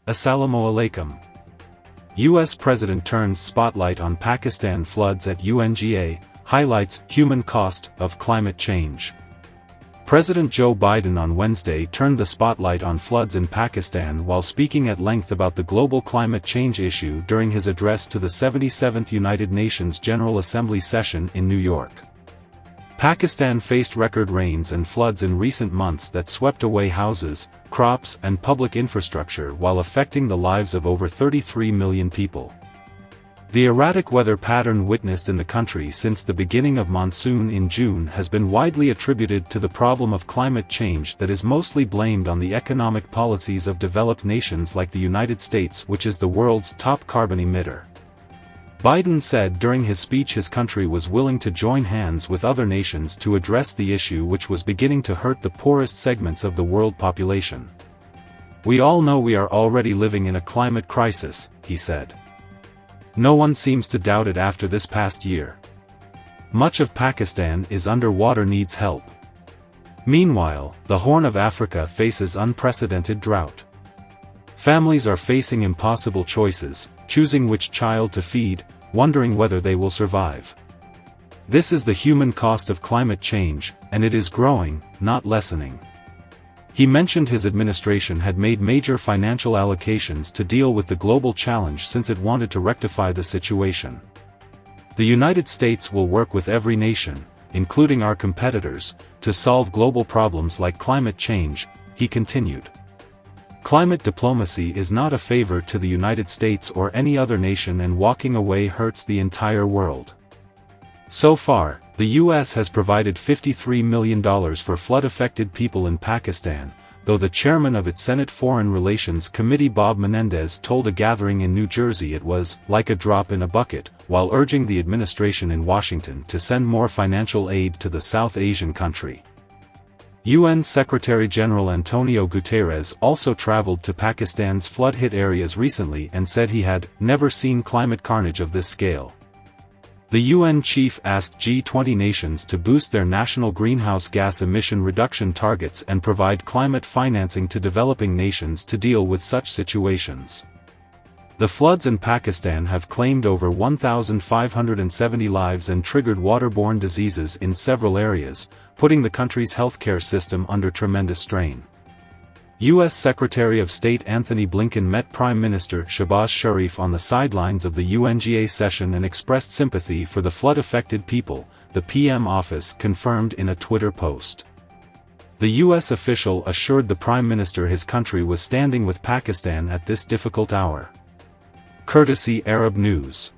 Assalamu alaikum. U.S. President turns spotlight on Pakistan floods at UNGA, highlights human cost of climate change. President Joe Biden on Wednesday turned the spotlight on floods in Pakistan while speaking at length about the global climate change issue during his address to the 77th United Nations General Assembly session in New York. Pakistan faced record rains and floods in recent months that swept away houses, crops and public infrastructure while affecting the lives of over 33 million people. The erratic weather pattern witnessed in the country since the beginning of monsoon in June has been widely attributed to the problem of climate change that is mostly blamed on the economic policies of developed nations like the United States, which is the world's top carbon emitter. Biden said during his speech his country was willing to join hands with other nations to address the issue which was beginning to hurt the poorest segments of the world population. "We all know we are already living in a climate crisis," he said. "No one seems to doubt it after this past year. Much of Pakistan is underwater, needs help. Meanwhile, the Horn of Africa faces unprecedented drought. Families are facing impossible choices, choosing which child to feed, wondering whether they will survive. This is the human cost of climate change, and it is growing, not lessening." He mentioned his administration had made major financial allocations to deal with the global challenge since it wanted to rectify the situation. "The United States will work with every nation, including our competitors, to solve global problems like climate change," he continued. Climate diplomacy is not a favor to the United States or any other nation, and walking away hurts the entire world. So far, the U.S. has provided $53 million for flood-affected people in Pakistan, though the chairman of its Senate Foreign Relations Committee Bob Menendez told a gathering in New Jersey it was like a drop in a bucket, while urging the administration in Washington to send more financial aid to the South Asian country. UN Secretary-General Antonio Guterres also traveled to Pakistan's flood-hit areas recently and said he had never seen climate carnage of this scale. The UN chief asked G20 nations to boost their national greenhouse gas emission reduction targets and provide climate financing to developing nations to deal with such situations. The floods in Pakistan have claimed over 1,570 lives and triggered waterborne diseases in several areas, putting the country's healthcare system under tremendous strain. U.S. Secretary of State Anthony Blinken met Prime Minister Shehbaz Sharif on the sidelines of the UNGA session and expressed sympathy for the flood-affected people, the PM office confirmed in a Twitter post. The U.S. official assured the Prime Minister his country was standing with Pakistan at this difficult hour. Courtesy Arab News.